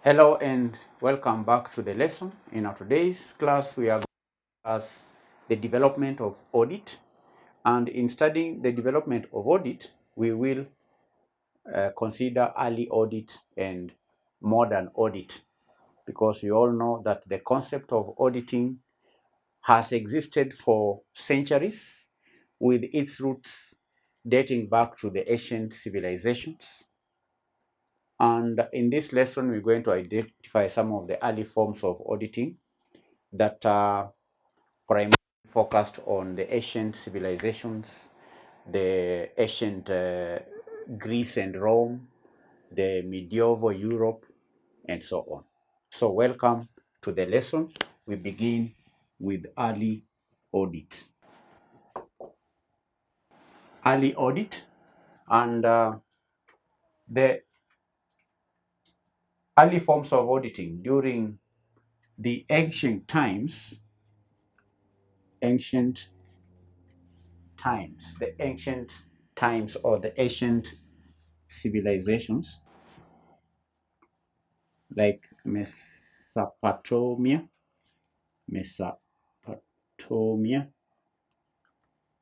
Hello and welcome back to the lesson. In our today's class, we are going to discuss the development of audit. And in studying the development of audit, we will consider early audit and modern audit, because we all know that the concept of auditing has existed for centuries, with its roots dating back to the ancient civilizations. And in this lesson, we're going to identify some of the early forms of auditing that are primarily focused on the ancient civilizations, the ancient Greece and Rome, the medieval Europe, and so on. So welcome to the lesson. We begin with early audit. Early audit, and the early forms of auditing during the ancient times, the ancient times or the ancient civilizations like Mesopotamia,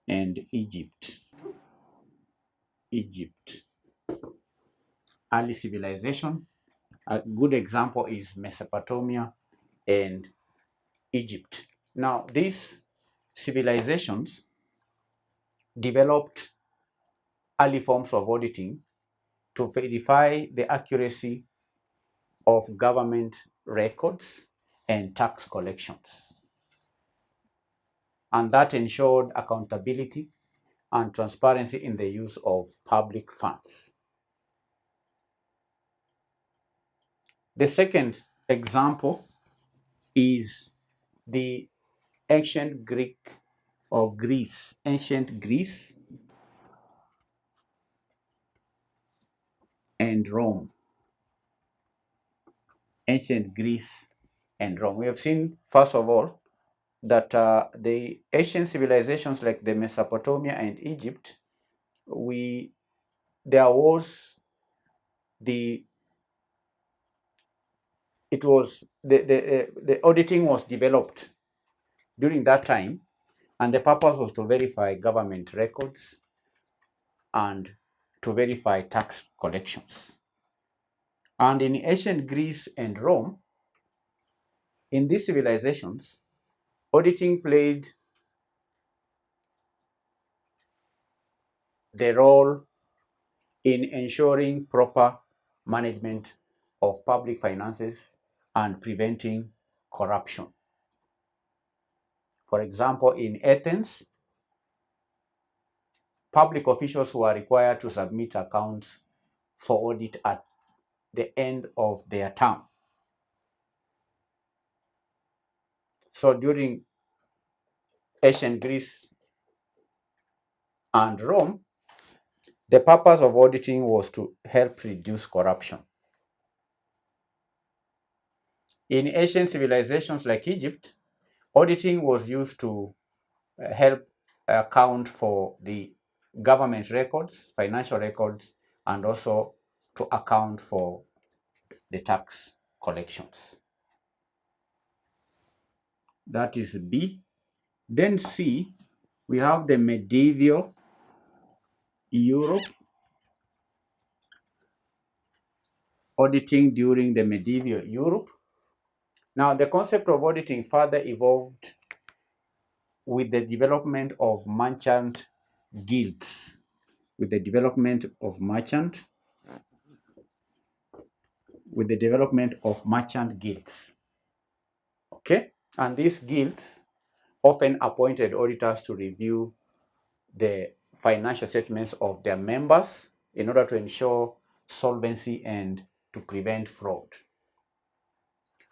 and Egypt. Early civilization. A good example is Mesopotamia and Egypt. Now, these civilizations developed early forms of auditing to verify the accuracy of government records and tax collections. And that ensured accountability and transparency in the use of public funds. The second example is the ancient Greece and Rome. Ancient Greece and Rome. We have seen, first of all, that the ancient civilizations like the Mesopotamia and Egypt, there was the it was the auditing was developed during that time, and the purpose was to verify government records and to verify tax collections. And in ancient Greece and Rome, in these civilizations, auditing played the role in ensuring proper management of public finances and preventing corruption. For example, in Athens, public officials were required to submit accounts for audit at the end of their term. So during ancient Greece and Rome, the purpose of auditing was to help reduce corruption. In ancient civilizations like Egypt, auditing was used to help account for the government records, financial records, and also to account for the tax collections. That is B. Then C, we have the medieval Europe. Auditing during the medieval Europe. Now, the concept of auditing further evolved with the development of merchant guilds. With the development of merchant guilds. Okay, and these guilds often appointed auditors to review the financial statements of their members in order to ensure solvency and to prevent fraud.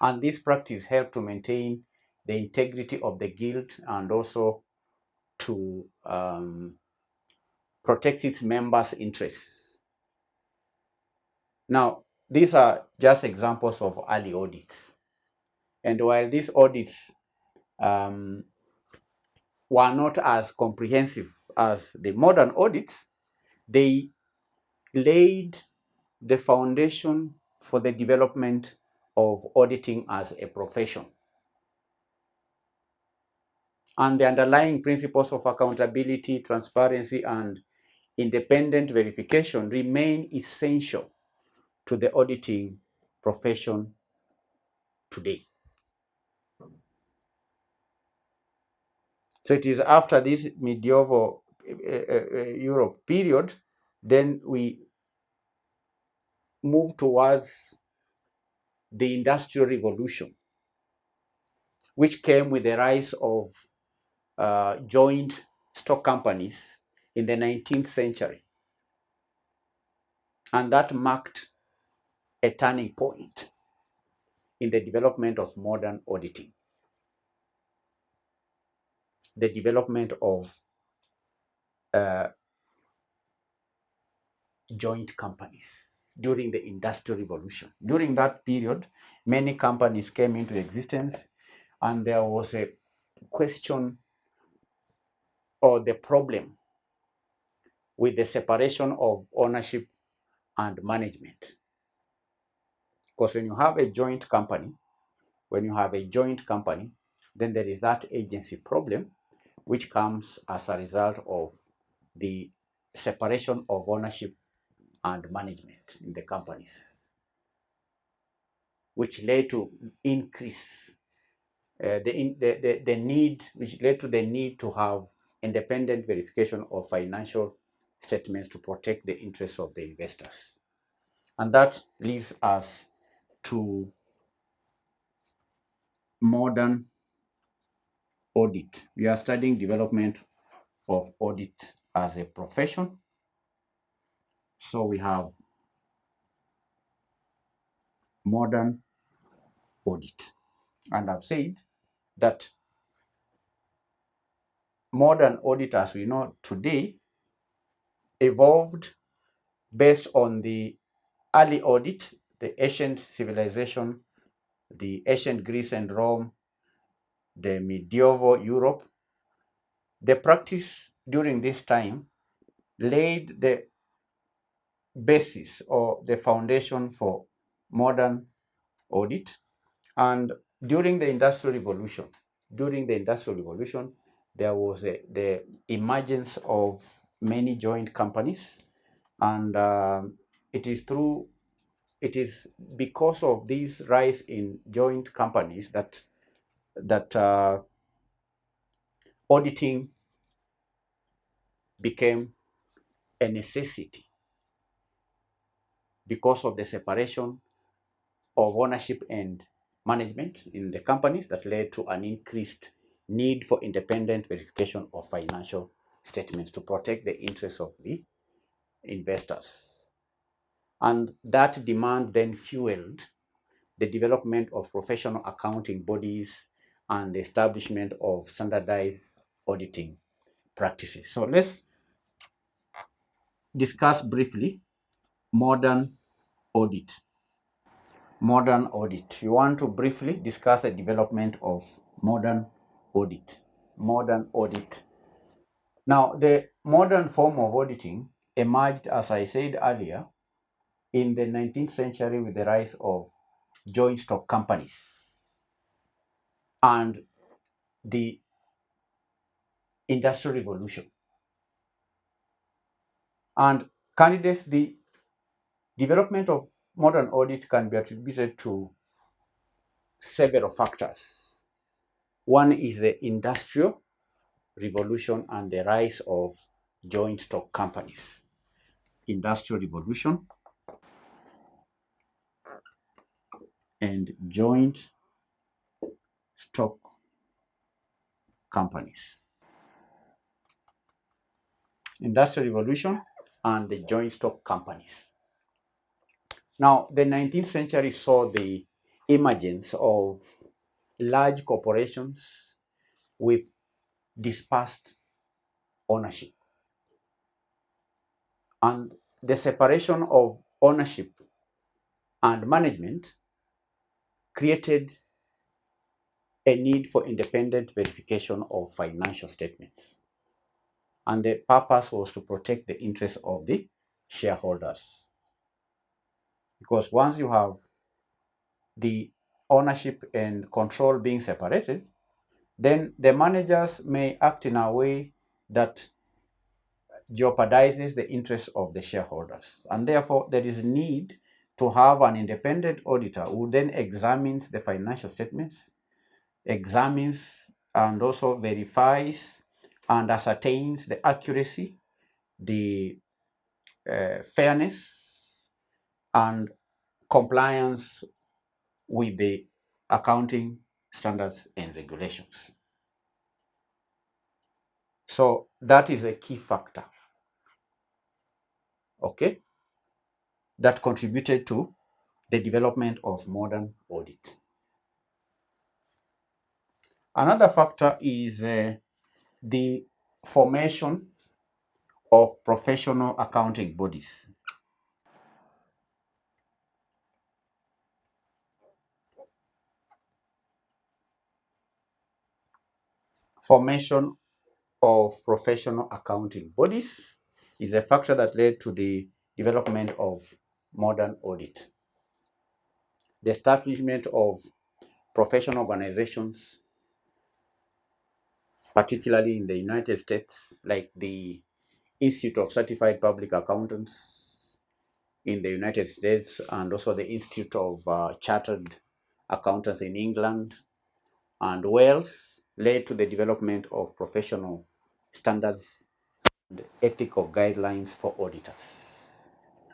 And this practice helped to maintain the integrity of the guild and also to protect its members' interests. Now, these are just examples of early audits. And while these audits were not as comprehensive as the modern audits, they laid the foundation for the development of auditing as a profession. And the underlying principles of accountability, transparency, and independent verification remain essential to the auditing profession today. So it is after this medieval Europe period, then we move towards the Industrial Revolution, which came with the rise of joint stock companies in the 19th century. And that marked a turning point in the development of modern auditing, the development of joint companies during the Industrial Revolution. During that period, many companies came into existence, and there was a question or the problem with the separation of ownership and management. Because when you have a joint company, then there is that agency problem, which comes as a result of the separation of ownership and management in the companies, which led to increase the need, which led to the need to have independent verification of financial statements to protect the interests of the investors. And that leads us to modern audit. We are studying development of audit as a profession. So we have modern audit. And I've said that modern audit, as we know today, evolved based on the early audit, the ancient civilization, the ancient Greece and Rome, the medieval Europe. The practice during this time laid the basis or the foundation for modern audit. And during the Industrial Revolution, there was the emergence of many joint companies, and it is because of this rise in joint companies that auditing became a necessity, because of the separation of ownership and management in the companies that led to an increased need for independent verification of financial statements to protect the interests of the investors. And that demand then fueled the development of professional accounting bodies and the establishment of standardized auditing practices. So let's discuss briefly modern audit. Modern audit. You want to briefly discuss the development of modern audit. Modern audit. Now, the modern form of auditing emerged, as I said earlier, in the 19th century with the rise of joint stock companies and the Industrial Revolution. And candidates, the development of modern audit can be attributed to several factors. One is the Industrial Revolution and the rise of joint stock companies. Industrial Revolution and joint stock companies. Industrial Revolution and the joint stock companies. Now, the 19th century saw the emergence of large corporations with dispersed ownership. And the separation of ownership and management created a need for independent verification of financial statements. And the purpose was to protect the interests of the shareholders. because once you have the ownership and control being separated, then the managers may act in a way that jeopardizes the interests of the shareholders. And therefore, there is need to have an independent auditor who then examines the financial statements, examines and also verifies and ascertains the accuracy, the fairness, and compliance with the accounting standards and regulations. So that is a key factor, okay, that contributed to the development of modern audit. Another factor is the formation of professional accounting bodies. Formation of professional accounting bodies is a factor that led to the development of modern audit. The establishment of professional organizations, particularly in the United States, like the Institute of Certified Public Accountants in the United States, and also the Institute of Chartered Accountants in England and Wales, led to the development of professional standards and ethical guidelines for auditors.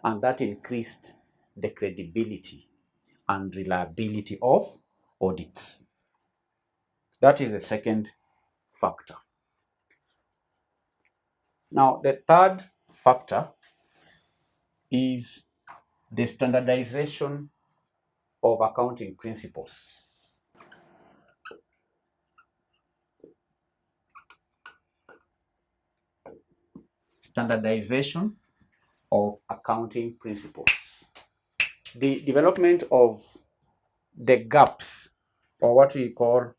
And that increased the credibility and reliability of audits. That is the second factor. Now, the third factor is the standardization of accounting principles. Standardization of accounting principles. The development of the gaps, or what we call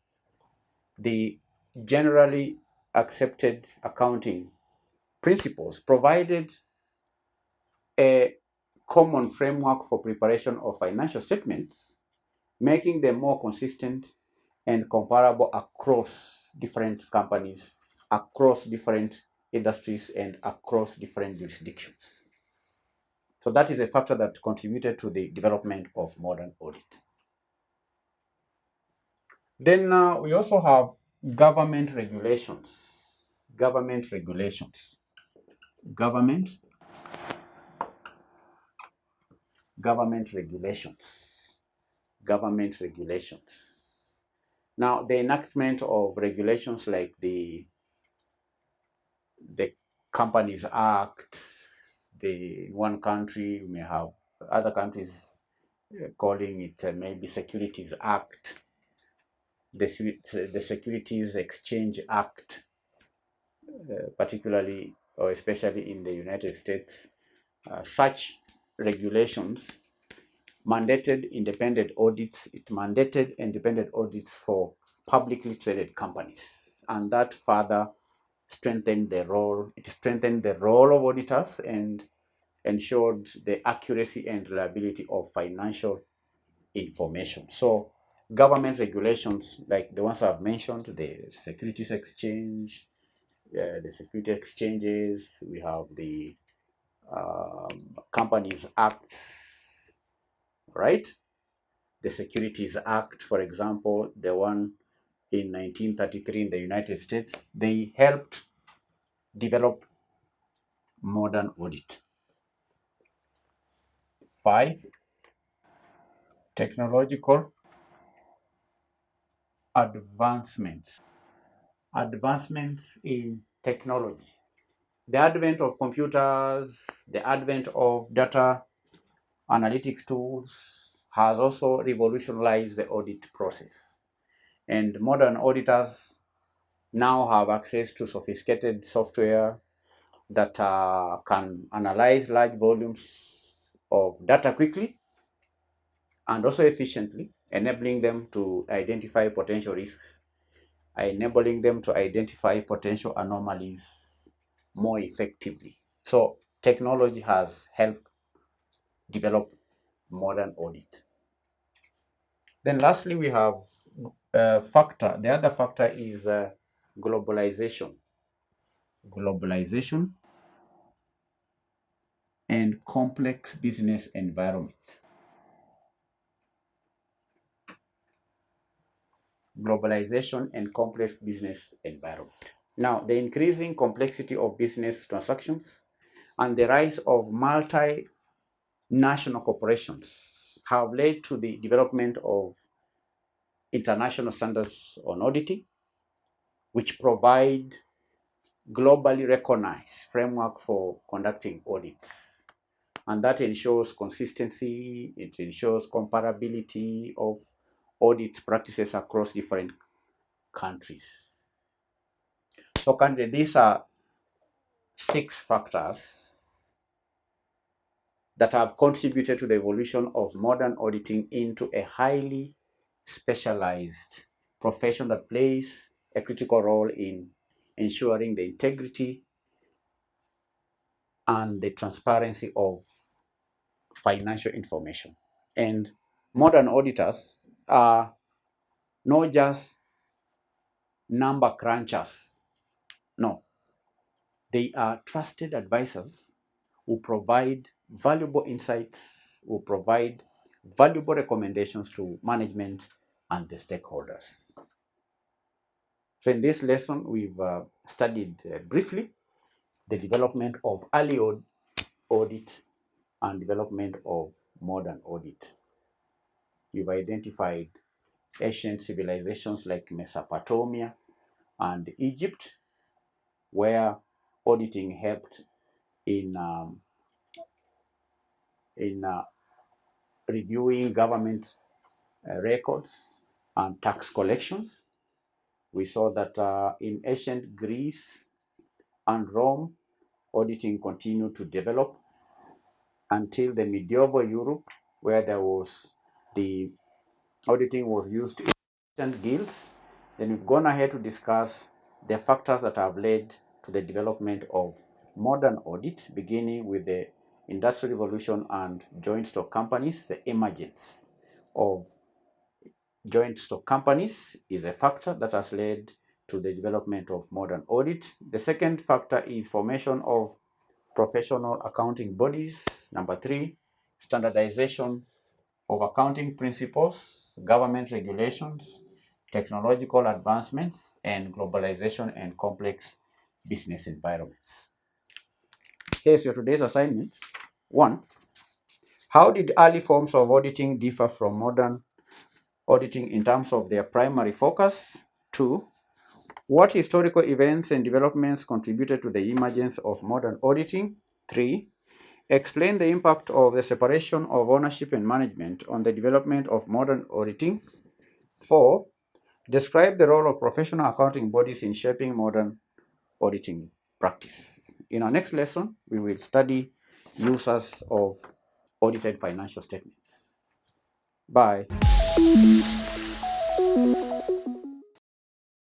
the generally accepted accounting principles, provided a common framework for preparation of financial statements, making them more consistent and comparable across different companies, across different industries, and across different jurisdictions. So that is a factor that contributed to the development of modern audit. Then we also have government regulations. Government regulations. Government. Government regulations. Government regulations. Now, the enactment of regulations like the Companies Act, the one country may have other countries calling it maybe Securities Act, the Securities Exchange Act, particularly or especially in the United States. Such regulations mandated independent audits. It mandated independent audits for publicly traded companies, and that further strengthened the role. It strengthened the role of auditors and ensured the accuracy and reliability of financial information. So government regulations like the ones I've mentioned, the Securities Exchange, the security exchanges, we have the Companies Act, right? The Securities Act, for example, the one in 1933 in the United States, they helped develop modern audit. 5, technological advancements. Advancements in technology. The advent of computers, the advent of data analytics tools has also revolutionized the audit process. And modern auditors now have access to sophisticated software that can analyze large volumes of data quickly and also efficiently, enabling them to identify potential risks, enabling them to identify potential anomalies more effectively. So technology has helped develop modern audit. Then lastly, we have factor. The other factor is globalization. Globalization and complex business environment. Globalization and complex business environment. Now, the increasing complexity of business transactions and the rise of multinational corporations have led to the development of international standards on auditing, which provide globally recognized framework for conducting audits. And that ensures consistency, it ensures comparability of audit practices across different countries. So currently, these are 6 factors that have contributed to the evolution of modern auditing into a highly specialized profession that plays a critical role in ensuring the integrity and the transparency of financial information. And modern auditors are not just number crunchers. No, they are trusted advisors who provide valuable insights, who provide valuable recommendations to management and the stakeholders. So in this lesson, we've studied briefly the development of early audit and development of modern audit. We've identified ancient civilizations like Mesopotamia and Egypt, where auditing helped in reviewing government records and tax collections. We saw that in ancient Greece and Rome, auditing continued to develop until the medieval Europe, where there was the auditing was used in ancient guilds. Then we've gone ahead to discuss the factors that have led to the development of modern audit, beginning with the Industrial Revolution and joint stock companies. The emergence of joint stock companies is a factor that has led to the development of modern audit. The second factor is formation of professional accounting bodies. Number 3, standardization of accounting principles, government regulations, technological advancements, and globalization and complex business environments. Here's your today's assignment. 1. How did early forms of auditing differ from modern auditing in terms of their primary focus? 2. What historical events and developments contributed to the emergence of modern auditing? 3. Explain the impact of the separation of ownership and management on the development of modern auditing. 4. Describe the role of professional accounting bodies in shaping modern auditing practice. In our next lesson, we will study uses of audited financial statements. Bye.